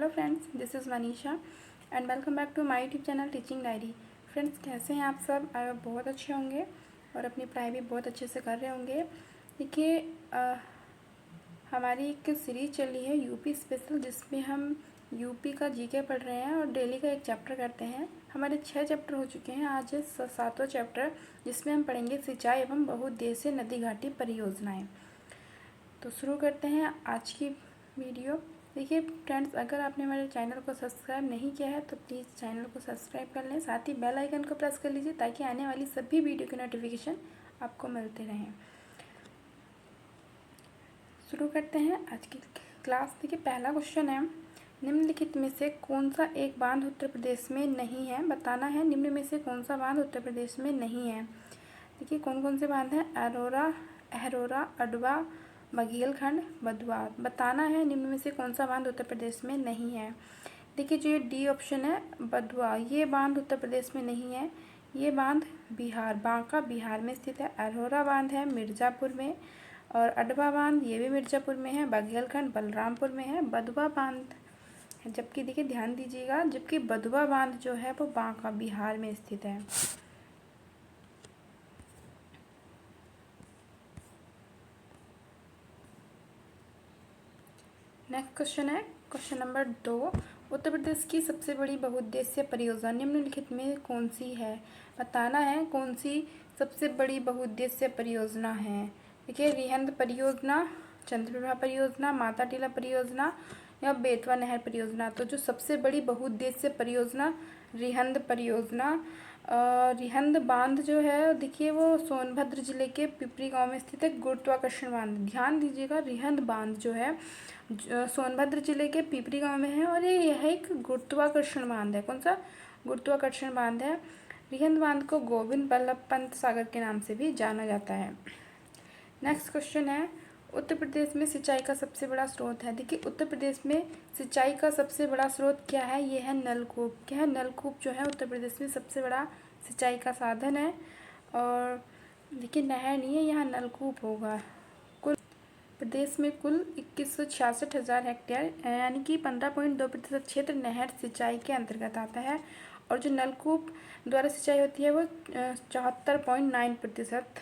Hello friends, this is Manisha and welcome back to my YouTube channel teaching diary. Friends, कैसे हैं आप सब? आप बहुत अच्छे होंगे और अपनी पढ़ाई भी बहुत अच्छे से कर रहे होंगे। देखिए, हमारी एक सीरीज़ चल रही है यूपी स्पेशल, जिसमें हम यूपी का जीके पढ़ रहे हैं और डेली का एक चैप्टर करते हैं। हमारे 6 चैप्टर हो चुके हैं, आज है 7वां चैप्टर, जिसमें हम पढ़ेंगे सिंचाई एवं बहुउद्देशीय नदी घाटी परियोजनाएँ। तो शुरू करते हैं आज की वीडियो। देखिए फ्रेंड्स, अगर आपने हमारे चैनल को सब्सक्राइब नहीं किया है तो प्लीज़ चैनल को सब्सक्राइब कर लें, साथ ही बेल आइकन को प्रेस कर लीजिए ताकि आने वाली सभी वीडियो की नोटिफिकेशन आपको मिलते रहें। शुरू करते हैं आज की क्लास। देखिए, पहला क्वेश्चन है, निम्नलिखित में से कौन सा एक बांध उत्तर प्रदेश में नहीं है? बताना है निम्न में से कौन सा बांध उत्तर प्रदेश में नहीं है। देखिए, कौन कौन से बांध हैं? अहरोरा, अडवा, बघेलखंड, बदुआ। बताना है निम्न में से कौन सा बांध उत्तर प्रदेश में नहीं है। देखिए, जो ये डी ऑप्शन है बदुआ, ये बांध उत्तर प्रदेश में नहीं है। ये बांध बांका बिहार में स्थित है। अहरोरा बांध है मिर्ज़ापुर में, और अडवा बांध ये भी मिर्ज़ापुर में है। बघेलखंड बलरामपुर में है। बदुआ बांध, जबकि देखिए ध्यान दीजिएगा, जबकि बदुआ बांध जो है वो बांका बिहार में स्थित है। नेक्स्ट क्वेश्चन है क्वेश्चन नंबर 2, उत्तर प्रदेश की सबसे बड़ी बहुउद्देशीय परियोजना निम्नलिखित में कौन सी है? बताना है कौन सी सबसे बड़ी बहुउद्देशीय परियोजना है। देखिए, रिहंद परियोजना, चंद्रप्रभा परियोजना, माता टीला परियोजना या बेतवा नहर परियोजना। तो जो सबसे बड़ी बहुउद्देशीय परियोजना रिहंद परियोजना, रिहंद बांध जो है, देखिए वो सोनभद्र जिले के पिपरी गांव में स्थित है। गुरुत्वाकर्षण बांध, ध्यान दीजिएगा, रिहंद बांध जो है सोनभद्र जिले के पिपरी गांव में है और यह एक गुरुत्वाकर्षण बांध है। कौन सा? गुरुत्वाकर्षण बांध है। रिहंद बांध को गोविंद बल्लभ पंत सागर के नाम से भी जाना जाता है। नेक्स्ट क्वेश्चन है, उत्तर प्रदेश में सिंचाई का सबसे बड़ा स्रोत है। देखिए, उत्तर प्रदेश में सिंचाई का सबसे बड़ा स्रोत क्या है? ये है नलकूप। क्या है? नलकूप जो है उत्तर प्रदेश में सबसे बड़ा सिंचाई का साधन है। और देखिए, नहर नहीं है, यहाँ नलकूप होगा। कुल प्रदेश में कुल 2166,000 हेक्टेयर यानी कि 15.2% क्षेत्र नहर सिंचाई के अंतर्गत आता है। और जो नलकूप द्वारा सिंचाई होती है वो 74.9%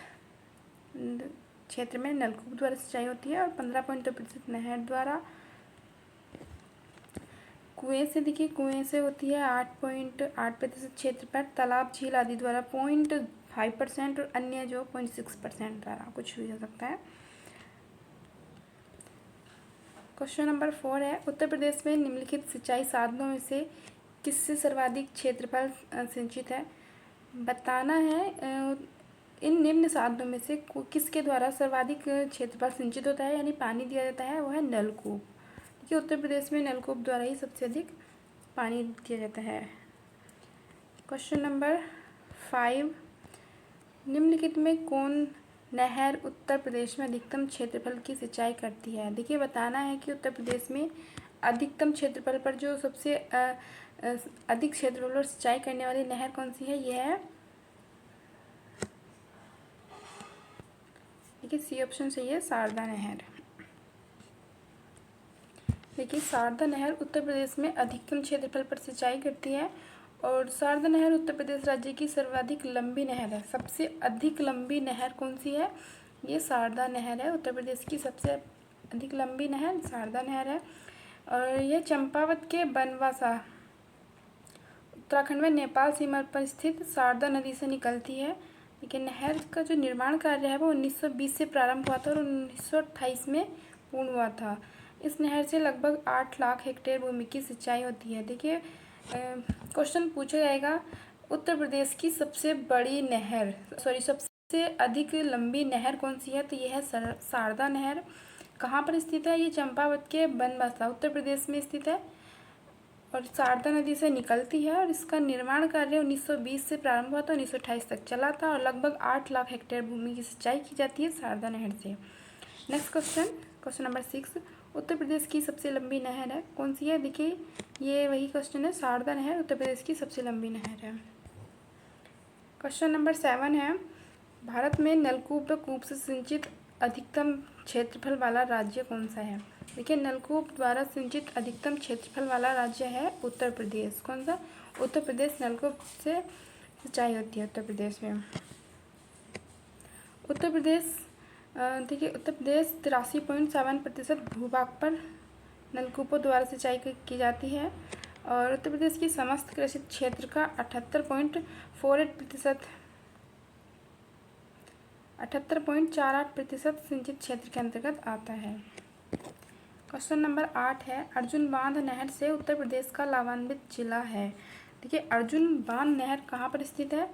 क्षेत्र में नलकूप द्वारा सिंचाई होती है और 15.2% नहर द्वारा। कुएं से, देखिए कुएं से होती है 8.8% क्षेत्र पर। तालाब, झील आदि द्वारा 0.5% और अन्य जो 0.6% द्वारा, कुछ भी हो सकता है। क्वेश्चन नंबर 4 है, उत्तर प्रदेश में निम्नलिखित सिंचाई साधनों में से किससे सर्वाधिक क्षेत्रफल सिंचित है? बताना है इन निम्न साधनों में से किसके द्वारा सर्वाधिक क्षेत्रफल सिंचित होता है यानी पानी दिया जाता है? वो है नलकूप। देखिए, उत्तर प्रदेश में नलकूप द्वारा ही सबसे अधिक पानी दिया जाता है। क्वेश्चन नंबर 5, निम्नलिखित में कौन नहर उत्तर प्रदेश में अधिकतम क्षेत्रफल की सिंचाई करती है? देखिए, बताना है कि उत्तर प्रदेश में अधिकतम क्षेत्रफल पर जो सबसे अधिक क्षेत्रफल पर सिंचाई करने वाली नहर कौन सी है? यह है, देखिए सी ऑप्शन सही है, शारदा नहर। देखिए, शारदा नहर उत्तर प्रदेश में अधिकतम क्षेत्रफल पर सिंचाई करती है और शारदा नहर उत्तर प्रदेश राज्य की सर्वाधिक लंबी नहर है। सबसे अधिक लंबी नहर कौन सी है? ये शारदा नहर है। उत्तर प्रदेश की सबसे अधिक लंबी नहर शारदा नहर है। और यह चंपावत के बनवासा, उत्तराखंड में नेपाल सीमा पर स्थित शारदा नदी से निकलती है। लेकिन नहर का जो निर्माण कार्य है वो 1920 से प्रारंभ हुआ था और 1928 में पूर्ण हुआ था। इस नहर से लगभग 8 लाख हेक्टेयर भूमि की सिंचाई होती है। देखिए, क्वेश्चन पूछा जाएगा उत्तर प्रदेश की सबसे बड़ी नहर, सबसे अधिक लंबी नहर कौन सी है? तो यह है शारदा नहर। कहाँ पर स्थित है? ये चंपावत के बनवासा उत्तर प्रदेश में स्थित है और शारदा नदी से निकलती है। और इसका निर्माण कार्य 1920 से प्रारंभ हुआ था, 1928 तक चला था और लगभग 8 लाख हेक्टेयर भूमि की सिंचाई की जाती है शारदा नहर से। Next question number 6, Uttar Pradesh की सबसे लंबी नहर है कौन सी है? देखिए, ये वही क्वेश्चन है, शारदा नहर उत्तर प्रदेश की सबसे लंबी नहर है। क्वेश्चन नंबर 7 है, भारत में नलकूप व कूप से सिंचित अधिकतम क्षेत्रफल वाला राज्य कौन सा है? देखिए, नलकूप द्वारा सिंचित अधिकतम क्षेत्रफल वाला राज्य है उत्तर प्रदेश। कौन सा? उत्तर प्रदेश। नलकूप से सिंचाई होती है उत्तर प्रदेश में। उत्तर प्रदेश देखिए, उत्तर प्रदेश 83.7% भूभाग पर नलकूपों द्वारा सिंचाई की जाती है और उत्तर प्रदेश की समस्त कृषि क्षेत्र का 78.48% सिंचित क्षेत्र के अंतर्गत आता है। क्वेश्चन नंबर 8 है, अर्जुन बांध नहर से उत्तर प्रदेश का लाभान्वित जिला है। देखिए, अर्जुन बांध नहर कहाँ पर स्थित है?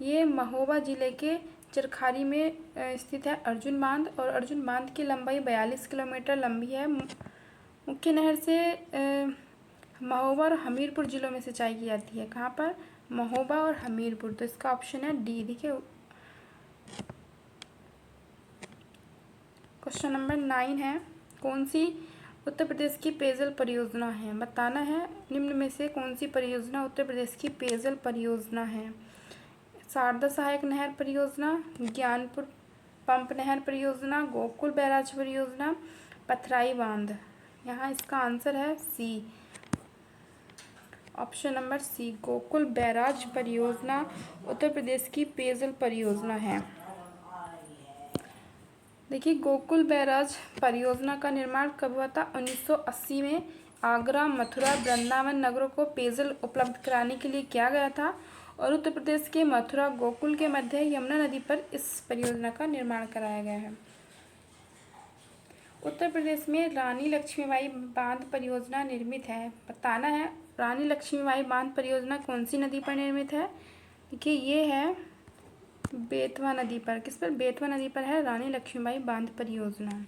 ये महोबा जिले के चरखारी में स्थित है अर्जुन बांध, और अर्जुन बांध की लंबाई 42 किलोमीटर लंबी है। मुख्य नहर से महोबा और हमीरपुर जिलों में सिंचाई की जाती है। कहाँ पर? महोबा और हमीरपुर। तो इसका ऑप्शन है डी। देखिए, क्वेश्चन नंबर 9 है, कौन सी उत्तर प्रदेश की पेयजल परियोजना है? बताना है निम्न में से कौन सी परियोजना उत्तर प्रदेश की पेयजल परियोजना है। शारदा सहायक नहर परियोजना, ज्ञानपुर पंप नहर परियोजना, गोकुल बैराज परियोजना, पथराई बांध। यहाँ इसका आंसर है C, option number C, Gokul barrage परियोजना उत्तर प्रदेश की पेयजल परियोजना है। देखिए, गोकुल बैराज परियोजना का निर्माण कब हुआ था? 1980 में आगरा, मथुरा, वृंदावन नगरों को पेयजल उपलब्ध कराने के लिए किया गया था और उत्तर प्रदेश के मथुरा गोकुल के मध्य यमुना नदी पर इस परियोजना का निर्माण कराया गया है। उत्तर प्रदेश में रानी लक्ष्मीबाई बांध परियोजना निर्मित है। बताना है रानी लक्ष्मीबाई बांध परियोजना कौन सी नदी पर निर्मित है? देखिए, ये है बेतवा नदी पर। किस पर? बेतवा नदी पर है रानी लक्ष्मीबाई बांध परियोजना।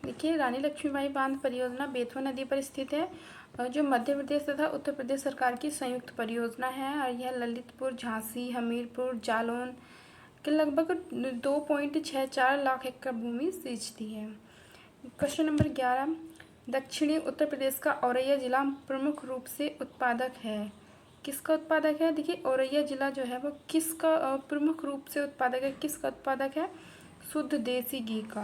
देखिए, रानी लक्ष्मीबाई बांध परियोजना बेतवा नदी पर स्थित है और जो मध्य प्रदेश तथा उत्तर प्रदेश सरकार की संयुक्त परियोजना है और यह ललितपुर, झांसी, हमीरपुर, जालौन के लगभग 2.64 लाख एकड़ भूमि सींचती है। क्वेश्चन नंबर 11, दक्षिणी उत्तर प्रदेश का औरैया जिला प्रमुख रूप से उत्पादक है। किसका उत्पादक है? देखिए, औरैया जिला जो है वो किसका प्रमुख रूप से उत्पादक है? किसका उत्पादक है? शुद्ध देसी घी का,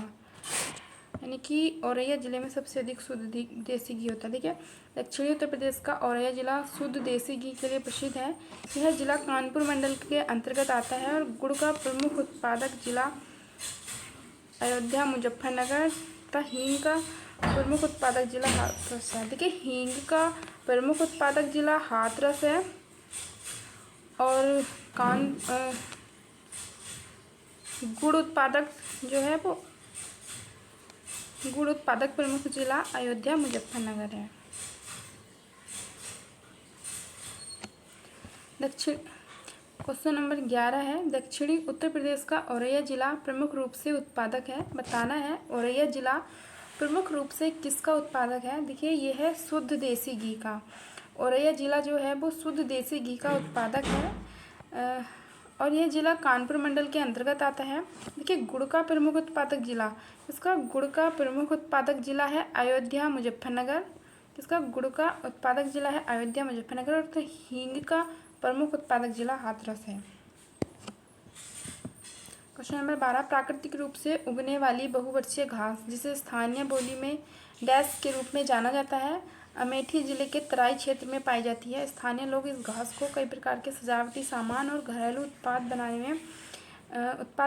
यानी कि औरैया जिले में सबसे अधिक शुद्ध देसी घी होता है। देखिए, दक्षिणी उत्तर प्रदेश का औरैया जिला शुद्ध देसी घी के लिए प्रसिद्ध है। यह जिला कानपुर मंडल के अंतर्गत आता है और गुड़ का प्रमुख उत्पादक जिला अयोध्या, मुजफ्फरनगर तथा हींग का प्रमुख उत्पादक जिला हाथरस है। देखिए, हींग का प्रमुख उत्पादक जिला हाथरस है और गुड़ उत्पादक जो है वो गुड़ उत्पादक प्रमुख जिला अयोध्या, मुजफ्फरनगर है। क्वेश्चन नंबर 11 है, दक्षिणी उत्तर प्रदेश का औरैया जिला प्रमुख रूप से उत्पादक है। बताना है औरैया जिला प्रमुख रूप से किसका उत्पादक है? देखिए, ये है शुद्ध देसी घी का। औरैया जिला जो है वो शुद्ध देसी घी का उत्पादक है और यह जिला कानपुर मंडल के अंतर्गत आता है। देखिए, गुड़ का प्रमुख उत्पादक जिला, इसका गुड़ का प्रमुख उत्पादक जिला है अयोध्या, मुजफ्फरनगर। इसका गुड़ का उत्पादक जिला है अयोध्या, मुजफ्फरनगर। और तो हींग का प्रमुख उत्पादक जिला हाथरस है। क्वेश्चन नंबर 12, प्राकृतिक रूप से उगने वाली बहुवर्षीय घास जिसे स्थानीय बोली में डैश के रूप में जाना जाता है, अमेठी जिले के तराई क्षेत्र में पाई जाती है। स्थानीय लोग इस घास को कई प्रकार के सजावटी सामान और घरेलू उत्पाद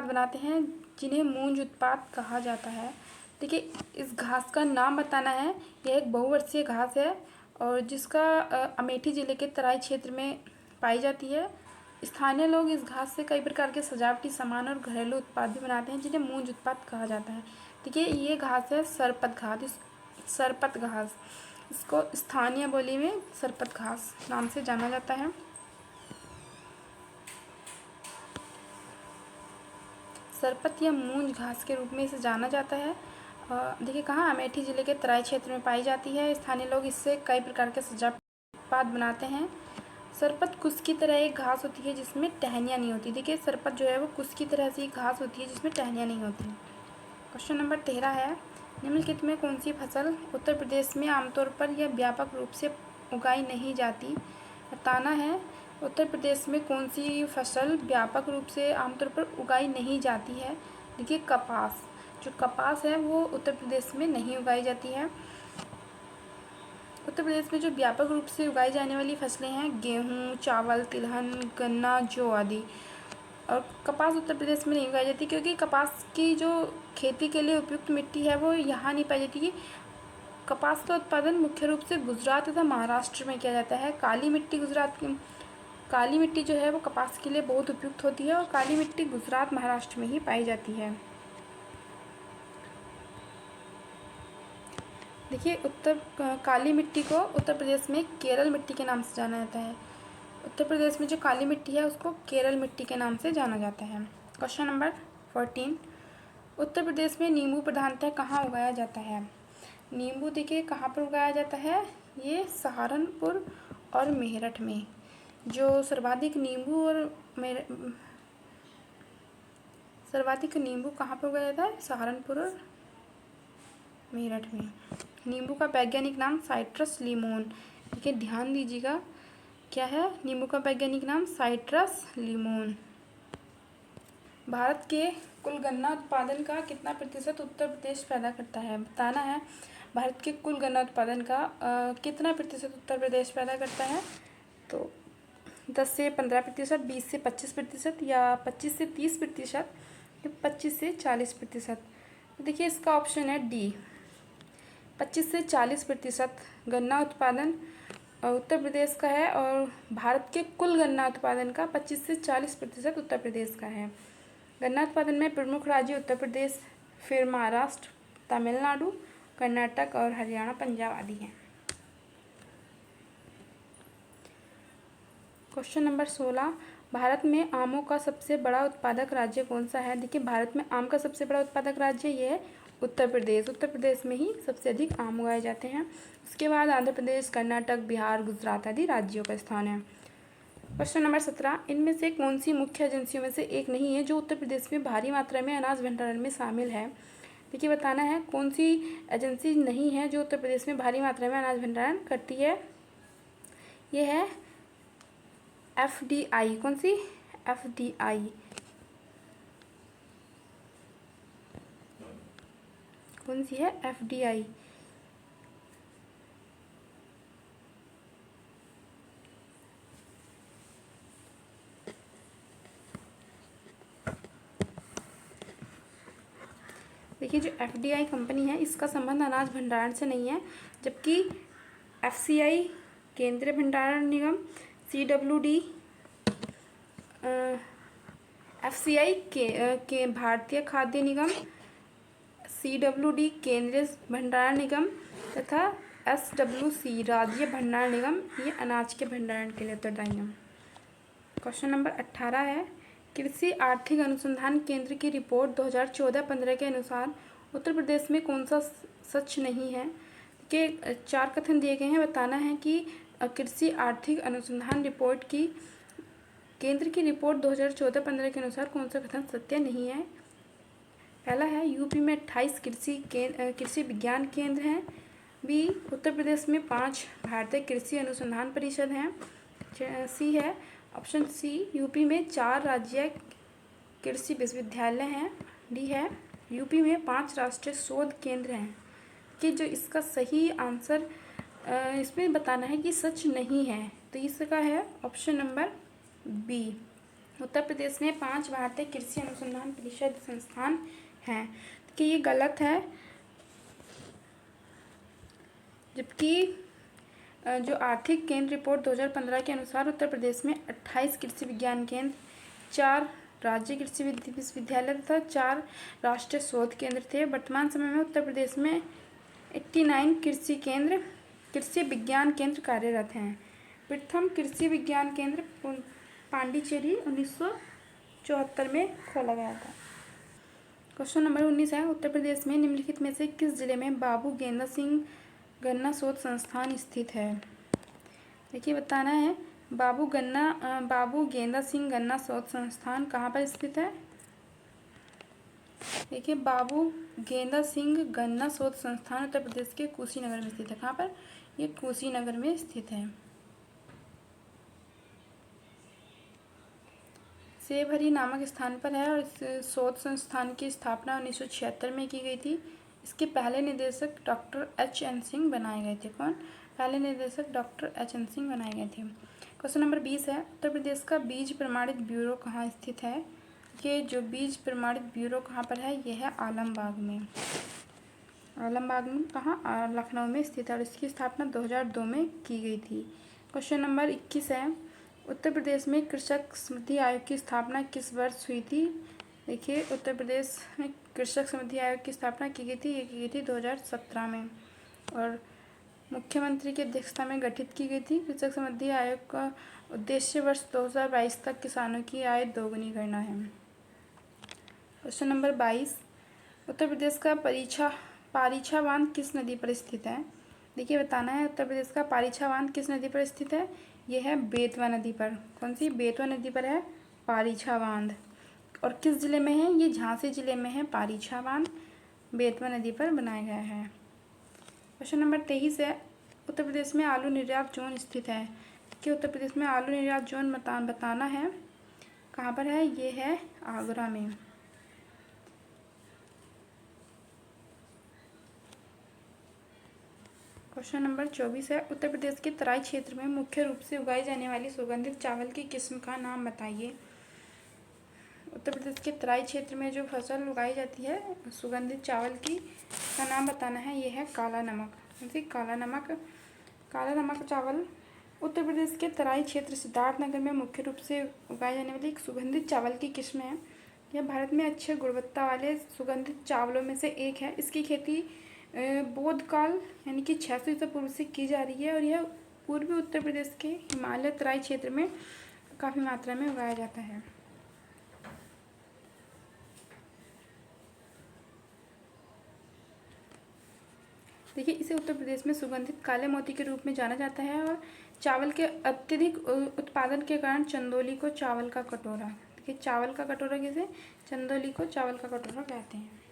बनाते हैं जिन्हें मूंज उत्पाद कहा जाता है। देखिए, इस घास का नाम बताना है। यह एक बहुवर्षीय घास है और जिसका अमेठी जिले के तराई क्षेत्र में पाई जाती है। स्थानीय लोग इस घास से कई प्रकार के सजावटी सामान और घरेलू उत्पाद भी बनाते हैं जिन्हें मूंज उत्पाद कहा जाता है। देखिए, ये घास है सरपत घास। इसको स्थानीय बोली में सरपत घास नाम से जाना जाता है। सरपत या मूंज घास के रूप में इसे जाना जाता है। देखिए, कहाँ? अमेठी जिले के तराई क्षेत्र में पाई जाती है। स्थानीय लोग इससे कई प्रकार के सजावटी उत्पाद बनाते हैं। सरपत कुश की तरह एक घास होती है जिसमें टहनियाँ नहीं होती। देखिए, सरपत जो है वो कुश की तरह से एक घास होती है जिसमें टहनियाँ नहीं होती। क्वेश्चन नंबर 13 है, निम्नलिखित में कौन सी फसल उत्तर प्रदेश में आमतौर पर या व्यापक रूप से उगाई नहीं जाती? बताना है उत्तर प्रदेश में कौन सी फसल व्यापक रूप से आमतौर पर उगाई नहीं जाती है। देखिए, कपास। जो कपास है वो उत्तर प्रदेश में नहीं उगाई जाती है। उत्तर प्रदेश में जो व्यापक रूप से उगाई जाने वाली फसलें हैं गेहूँ, चावल, तिलहन, गन्ना, जौ आदि। और कपास उत्तर प्रदेश में नहीं उगाई जाती क्योंकि कपास की जो खेती के लिए उपयुक्त मिट्टी है वो यहाँ नहीं पाई जाती। कपास का उत्पादन मुख्य रूप से गुजरात तथा महाराष्ट्र में किया जाता है। काली मिट्टी जो है वो कपास के लिए बहुत उपयुक्त होती है और काली मिट्टी गुजरात महाराष्ट्र में ही पाई जाती है। देखिए काली मिट्टी को उत्तर प्रदेश में केरल मिट्टी के नाम से जाना जाता है। उत्तर प्रदेश में जो काली मिट्टी है उसको केरल मिट्टी के नाम से जाना जाता है। क्वेश्चन नंबर 14, उत्तर प्रदेश में नींबू प्रधानतः कहाँ उगाया जाता है? नींबू देखिए कहाँ पर उगाया जाता है, ये सहारनपुर और मेरठ में। जो सर्वाधिक नींबू कहाँ पर उगाया जाता है? सहारनपुर और मेरठ में। नींबू का वैज्ञानिक नाम साइट्रस लिमोन। देखिए ध्यान दीजिएगा, क्या है नींबू का वैज्ञानिक नाम? साइट्रस लिमोन। भारत के कुल गन्ना उत्पादन का कितना प्रतिशत उत्तर प्रदेश पैदा करता है? बताना है भारत के कुल गन्ना उत्पादन का कितना प्रतिशत उत्तर प्रदेश पैदा करता है। तो 10 से 15%, 20 से 25%, या 25 से 30%, या 25 से 40%। तो देखिए इसका ऑप्शन है डी, 25 से 40% गन्ना उत्पादन उत्तर प्रदेश का है और भारत के कुल गन्ना उत्पादन का 25 से 40% उत्तर प्रदेश का है। गन्ना उत्पादन में प्रमुख राज्य उत्तर प्रदेश, फिर महाराष्ट्र, तमिलनाडु, कर्नाटक और हरियाणा, पंजाब आदि हैं। क्वेश्चन नंबर 16, भारत में आमों का सबसे बड़ा उत्पादक राज्य कौन सा है? देखिए भारत में आम का सबसे बड़ा उत्पादक राज्य ये है उत्तर प्रदेश। उत्तर प्रदेश में ही सबसे अधिक आम उगाए जाते हैं। उसके बाद आंध्र प्रदेश, कर्नाटक, बिहार, गुजरात आदि राज्यों का स्थान है। क्वेश्चन नंबर 17, इनमें से कौन सी मुख्य एजेंसियों में से एक नहीं है जो उत्तर प्रदेश में भारी मात्रा में अनाज भंडारण में शामिल है? देखिए बताना है कौन सी एजेंसी नहीं है जो उत्तर प्रदेश में भारी मात्रा में अनाज भंडारण करती है। ये है FDI। कौन सी? FDI। कौन सी है? FDI। देखिए जो FDI कंपनी है इसका संबंध अनाज भंडारण से नहीं है, जबकि FCI केंद्रीय भंडारण निगम, CWD FCI के भारतीय खाद्य निगम, CWD केंद्रीय भंडारण निगम तथा SWC राज्य भंडारण निगम ये अनाज के भंडारण के लिए उत्तरदायी हैं। क्वेश्चन नंबर 18 है, कृषि आर्थिक अनुसंधान केंद्र की रिपोर्ट 2014-15 के अनुसार उत्तर प्रदेश में कौन सा सच नहीं है? के 4 कथन दिए गए हैं। बताना है कि कृषि आर्थिक अनुसंधान रिपोर्ट की केंद्र की रिपोर्ट 2014-15 के अनुसार कौन सा कथन सत्य नहीं है। पहला है यूपी में 28 कृषि विज्ञान केंद्र हैं। बी, उत्तर प्रदेश में 5 भारतीय कृषि अनुसंधान परिषद हैं। सी है ऑप्शन सी, यूपी में 4 राज्य कृषि विश्वविद्यालय हैं। डी है यूपी में 5 राष्ट्रीय शोध केंद्र हैं। कि जो इसका सही आंसर इसमें बताना है कि सच नहीं है, तो इसका है option number B, Uttar Pradesh में 5 भारतीय कृषि अनुसंधान परिषद संस्थान हैं। कि ये गलत है, जबकि जो आर्थिक केंद्र रिपोर्ट 2015 के अनुसार उत्तर प्रदेश में 28 कृषि विज्ञान केंद्र, 4 राज्य कृषि विश्वविद्यालय तथा 4 राष्ट्रीय शोध केंद्र थे। वर्तमान समय में उत्तर प्रदेश में 89 कृषि विज्ञान केंद्र कार्यरत हैं। प्रथम कृषि विज्ञान केंद्र पांडिचेरी 1974 में खोला गया था। क्वेश्चन नंबर 19 है, उत्तर प्रदेश में निम्नलिखित में से किस जिले में बाबू गेंदा सिंह गन्ना शोध संस्थान स्थित है? देखिए बताना है बाबू गेंदा सिंह गन्ना शोध संस्थान कहाँ पर स्थित है। देखिए बाबू गेंदा सिंह गन्ना शोध संस्थान उत्तर प्रदेश के कुशीनगर में स्थित है। कहाँ पर? ये कुशीनगर में स्थित है। सेवहरी नामक स्थान पर है और इस शोध संस्थान की स्थापना 1976 में की गई थी। इसके पहले निदेशक डॉक्टर एच.एन. सिंह बनाए गए थे। कौन? पहले निदेशक डॉक्टर एच.एन. सिंह बनाए गए थे। क्वेश्चन नंबर 20 है, उत्तर प्रदेश का बीज प्रमाणित ब्यूरो कहाँ स्थित है? ये जो बीज प्रमाणित ब्यूरो कहाँ पर है, ये है आलमबाग में। आलमबाग में कहाँ? लखनऊ में स्थित है और इसकी स्थापना 2002 में की गई थी। क्वेश्चन नंबर 21 है, उत्तर प्रदेश में कृषक समृद्धि आयोग की स्थापना किस वर्ष हुई थी? देखिए, उत्तर प्रदेश में कृषक समृद्धि आयोग की स्थापना की गई थी, ये की गई थी 2017 में और मुख्यमंत्री की अध्यक्षता में गठित की गई थी। कृषक समृद्धि आयोग का उद्देश्य वर्ष 2022 तक किसानों की आय दोगुनी करना है। क्वेश्चन नंबर 22, उत्तर प्रदेश का पारीछा बांध किस नदी पर स्थित है? देखिए, बताना है उत्तर प्रदेश का पारीछा बांध किस नदी पर स्थित है। यह है बेतवा नदी पर। कौन सी? बेतवा नदी पर है पारीछा बांध। और किस जिले में है? ये झांसी जिले में है पारीछा बांध, बेतवा नदी पर बनाया गया है। क्वेश्चन नंबर 23 है, उत्तर प्रदेश में आलू निर्यात जोन स्थित है कि उत्तर प्रदेश में आलू निर्यात जोन बताना है। कहाँ पर है? ये है आगरा में। क्वेश्चन नंबर 24 है, उत्तर प्रदेश के तराई क्षेत्र में मुख्य रूप से उगाई जाने वाली सुगंधित चावल की किस्म का नाम बताइए। उत्तर प्रदेश के तराई क्षेत्र में जो फसल उगाई जाती है सुगंधित चावल की, का नाम बताना है। ये है काला नमक। काला नमक चावल उत्तर प्रदेश के तराई क्षेत्र सिद्धार्थनगर में मुख्य रूप से उगाई जाने वाली एक सुगंधित चावल की किस्म है। यह भारत में अच्छे गुणवत्ता वाले सुगंधित चावलों में से एक है। इसकी खेती बौद्ध काल यानी कि 600 ईसा पूर्व से की जा रही है और यह पूर्वी उत्तर प्रदेश के हिमालय तराई क्षेत्र में काफ़ी मात्रा में उगाया जाता है। देखिए, इसे उत्तर प्रदेश में सुगंधित काले मोती के रूप में जाना जाता है और चावल के अत्यधिक उत्पादन के कारण चंदौली को चावल का कटोरा, देखिए चावल का कटोरा कैसे, चंदौली को चावल का कटोरा कहते हैं।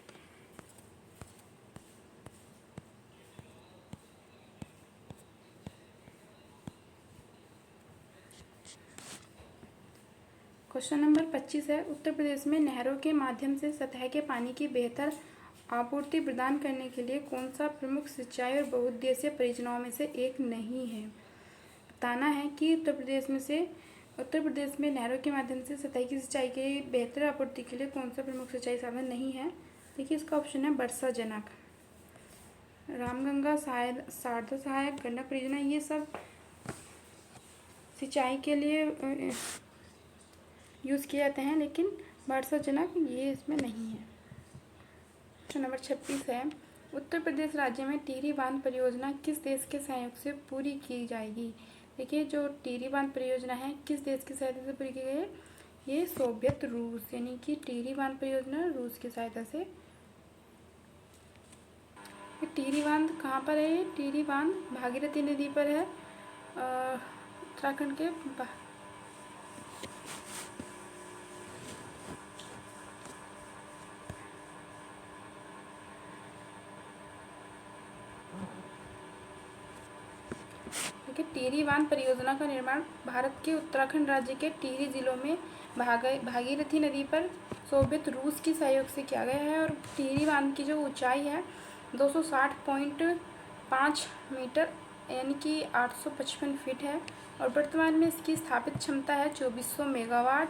क्वेश्चन नंबर 25 है, उत्तर प्रदेश में नहरों के माध्यम से सतह के पानी की बेहतर आपूर्ति प्रदान करने के लिए कौन सा प्रमुख सिंचाई और बहुउद्देशीय परियोजनाओं में से एक नहीं है? बताना है कि उत्तर प्रदेश में नहरों के माध्यम से सतह की सिंचाई की बेहतर आपूर्ति के लिए कौन सा प्रमुख सिंचाई साधन नहीं है। देखिए, इसका ऑप्शन है वर्षा जनक। रामगंगा, शारदा सहायक, गंडक परियोजना, ये सब सिंचाई के लिए यूज़ किए जाते हैं, लेकिन वर्षा जनक ये इसमें नहीं है। क्वेश्चन नंबर 26 है, उत्तर प्रदेश राज्य में टिहरी बांध परियोजना किस देश के सहयोग से पूरी की जाएगी? देखिए, जो टिहरी बांध परियोजना है किस देश की सहायता से पूरी की गई है? ये सोवियत रूस, यानी कि टिहरी बांध परियोजना रूस की सहायता से। टिहरी बांध कहाँ पर है? टिहरी बांध भागीरथी नदी पर है, उत्तराखंड के टिहरी बांध परियोजना का निर्माण भारत के उत्तराखंड राज्य के टिहरी जिलों में भागीरथी नदी पर सोवियत रूस की सहयोग से किया गया है और टिहरी बांध की जो ऊंचाई है 260.5 मीटर यानी कि 855 फीट है और वर्तमान में इसकी स्थापित क्षमता है 2400 मेगावाट।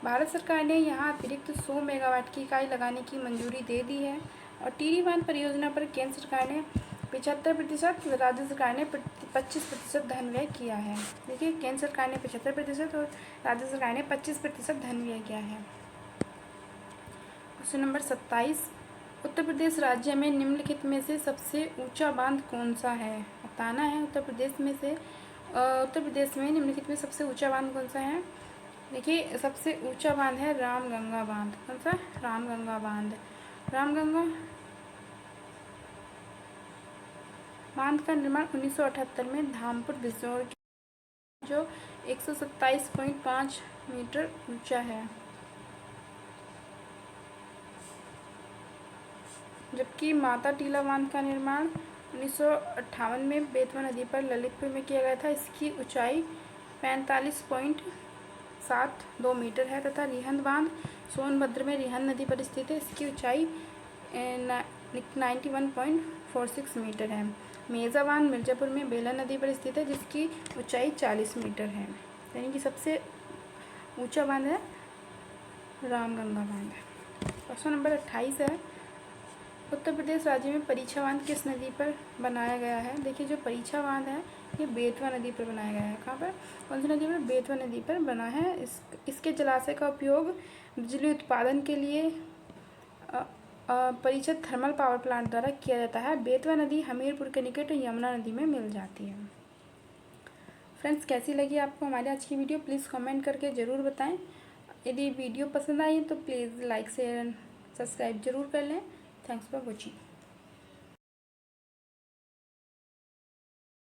भारत सरकार ने यहाँ अतिरिक्त 100 मेगावाट की इकाई लगाने की मंजूरी दे दी है और टिहरी बांध परियोजना पर केंद्र सरकार ने 75%, राज्य सरकार ने 25% धन व्यय किया है। देखिए, केंद्र सरकार ने 75% और राज्य सरकार ने 25% धन व्यय किया है। क्वेश्चन नंबर 27, उत्तर प्रदेश राज्य में निम्नलिखित में से सबसे ऊंचा बांध कौन सा है? बताना है उत्तर प्रदेश में निम्नलिखित में सबसे ऊंचा बांध कौन सा है? देखिए, सबसे ऊंचा बांध है रामगंगा बांध। कौन सा? रामगंगा बांध। रामगंगा बांध का निर्माण 1978 में धामपुर बिजनौर जो 127.5 मीटर ऊंचा है, जबकि माता टीला बांध का निर्माण 1958 में बेतवा नदी पर ललितपुर में किया गया था। इसकी ऊंचाई 45.5 1.72 मीटर है तथा रिहंद बांध सोनभद्र में रिहंद नदी पर स्थित है। इसकी ऊंचाई 91.46 मीटर है। मेजा बांध मिर्ज़ापुर में बेला नदी पर स्थित है जिसकी ऊंचाई 40 मीटर है। यानी कि सबसे ऊंचा बांध है रामगंगा बांध। क्वेश्चन नंबर 28 है, उत्तर प्रदेश राज्य में परीक्षा बांध किस नदी पर बनाया गया है। देखिए जो परीक्षा बांध है ये बेतवा नदी पर बनाया गया है। कहाँ पर, कौन सी नदी पर, बेतवा नदी पर बना है। इसके जलाशय का उपयोग बिजली उत्पादन के लिए परिचित थर्मल पावर प्लांट द्वारा किया जाता है। बेतवा नदी हमीरपुर के निकट यमुना नदी में मिल जाती है। फ्रेंड्स, कैसी लगी आपको हमारी आज की वीडियो, प्लीज़ कमेंट करके ज़रूर बताएं। यदि वीडियो पसंद आई तो please like share and subscribe जरूर कर लें। Thanks for watching.